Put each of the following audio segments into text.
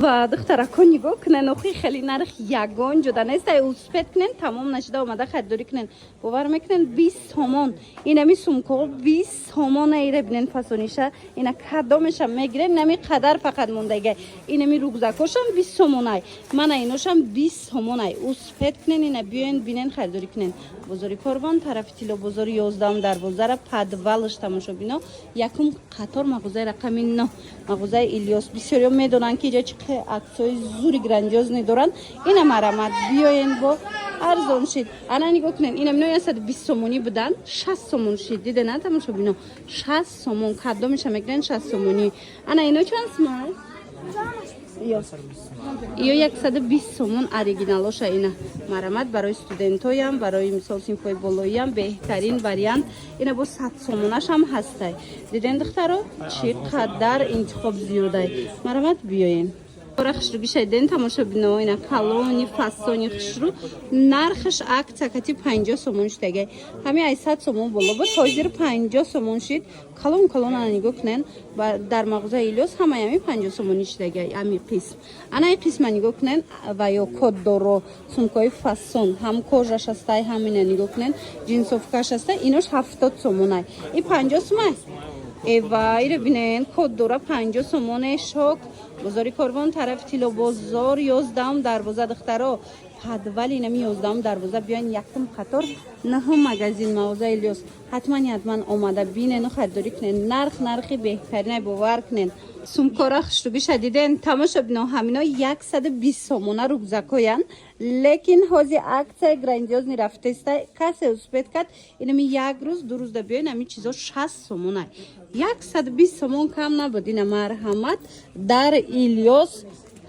و دخترکان نگاه کنن آخی خیلی نرخ یگان جدا نیست اوسپت کنن تمام نشده اومده خریداری کنن باور میکنن 20 تومان اینمی سومکو 20 تومان ایره بینن فسونیشه اینا کدامش میگیرن نمی قدر فقط موندگی اینمی رگزکوشم 20 تومانای من ایناشم 20 تومانای اوسپت کنن اینا بیاین بینن خریداری کنن بازاری کاروان طرف تیلو بازاری 11 در بازار پدوالش تماشا بینا یکم قطار مغازه رقم 9 مغازه ایلیاس بسیاری میدونن که اینجا چه عکسای زوری گراندیوز ندارن اینا مرامت بیاین با ارزان شید انا نگاه کنین اینم 920 تومانی بودن 60 تومن شید دیده نه تماشا بینا 60 تومن کدومش میگن 60 تومانی انا اینو چند سمای یا 120 تومن اوریجینالش اینا مرامت برای استودنت‌ها هم برای مثال سیمفای بالایی هم بهترین واریانت اینا با 100 تومنش هم هسته دیدن دخترا چقدر انتخاب زیاده مرامت بیاین خشرو گشیدن تماشا بینو اینا کالونی فاسونی خشرو نرخش اکتاکتی 50 سومون شده همین 800 سومون بالا بود حاضر 50 سومون شد کالون نگاه کنن و در مغازه ایلیاس همه 50 سومون شده همین قسم انا این قسم نگاه کنن و یا کد دارو سومکای فاسون هم کورجش هسته همین نگاه کنن جنسوفکاش هسته اینوش 70 سومونه این 50 سومه ایوای رو بینن کد داره 50 سومونه شوک بازاری کاروان طرف تیلو بازار 11 دروازه دخترا پدوال اینمی 11 دروازه بیاین یکم قطار نه مغازین مغازه ایلیاس حتما اومده بینن و خریداری کنن نرخی بهترین باور کنن سومکارا خشتوگی شدیدن تماشا بینو همینا 120 تومونه رگزکوین لیکن هازی عکس گراندیوز نرفته است کسی اسپت کرد اینمی یک روز دو روز بیاین همین چیزا 60 تومونه 120 تومن کم نبودین مرحمت در ایلیاس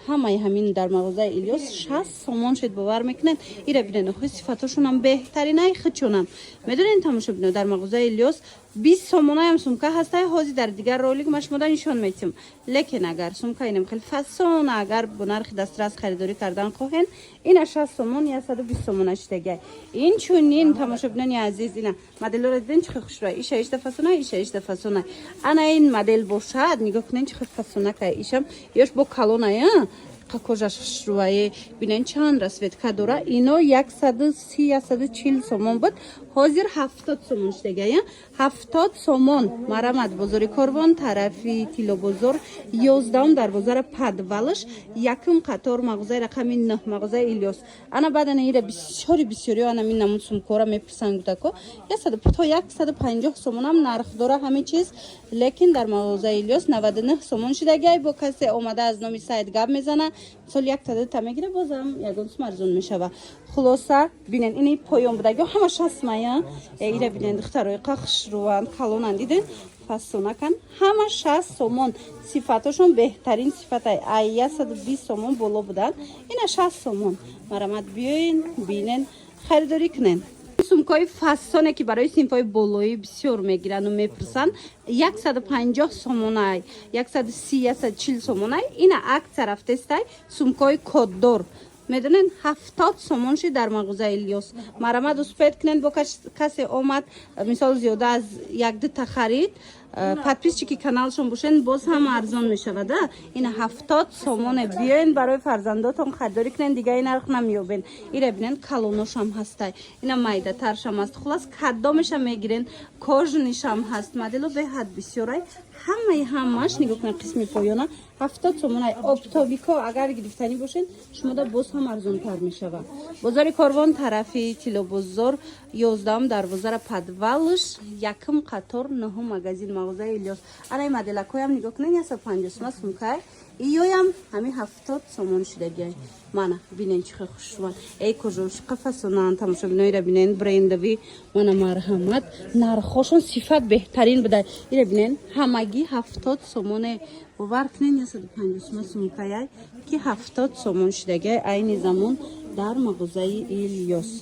همه همین در مغازه ایلیاس 60 تومن شد باور میکنن ایره ببینن خو صفاتشون هم بهترینای خودشونن میدونین تماشا ببینن در مغازه ایلیاس 20 تومن هم سومکه هسته هازی در دیگر رولیک مشمودا نشون میتیم لیکن اگر سومکه اینم خیلی فسون اگر به نرخ دسترس خریداری کردن خواهن این 60 تومن یا 120 تومن شده این چونین تماشا ببینن عزیز اینا مدل رو دیدین چه خوش روی ایش فسونه ایش فسونه انا این مدل باشد نگاه کنین چه فسونه که ایشم یاش با کالونه کاکوجاش روی بینن چند رسوت کدوره اینا 130 140 تومن بود حاضر 70 تومن شده 70 تومن مرامت بازاری کاروان طرفی تیلو بازار 11 در بازار پدوالش یکم قطار مغازه رقم 9 مغازه ایلیاس انا بعدن ایره بسیاری انا می نمون سومکورا میپرسن گوتاکو 150 تومن هم نرخ داره همه چیز لیکن در مغازه ایلیاس 99 تومن شده با کسی اومده از نامی سایت گپ میزنه سال یک تعداد تا میگیره بازم یگان سوم ارزون میشه خلاصه ببینن این پایان بوده همه 60 مایا ایره ببینن دخترای قخش روان کالونن دیدن فسونه کن همه 60 تومن صفاتشون بهترین صفاتای 120 تومن بالا بودن اینا 60 تومن مرامت بیاین ببینن خریداری کنن سومکای فسونه که برای سیمفای بالایی بسیار میگیرن و میپرسن 150 تومنای 130 140 تومنای اینا اکثر رفته است سومکای کددار میدونن 70 تومن شی در مغازه ایلیاس مرامت اسپت کنن با کسی اومد مثال زیاده از یک دو تا خرید پادپیس چی که کانالشون باشن باز هم ارزان میشه ده این 70 تومن بیاین برای فرزنداتون خریداری کنن دیگه این نرخ نمیابین ایره ببینن کالونوش هم هسته اینا مایده ترش هم هست خلاص کدامش هم میگیرن کاژنش هم هست مدلو به حد بسیاره همش نگاه کنن قسمی پایانه 70 تومن اپتوبیکا اگر گرفتنی باشین شما دا باز هم ارزان تر میشه بازار کاروان طرفی تیلو بازار 11 در بازار پدوالش یکم قطار نه مغازین مغازه ایلیاس انا این مدل کوی هم نگاه کنین 150 تومن سومکای ایویم همین 70 تومن شده بیای مانا ببینین چه خوشوان ای کجاش قفسونان تماشا ببینید ببینین برندوی مانا مرحمت نرخشون صفات بهترین بده اینا ببینین همگی 70 تومن باور کنین 150 تومن سومکای که 70 تومن شده عین زمان در مغازه ایلیاس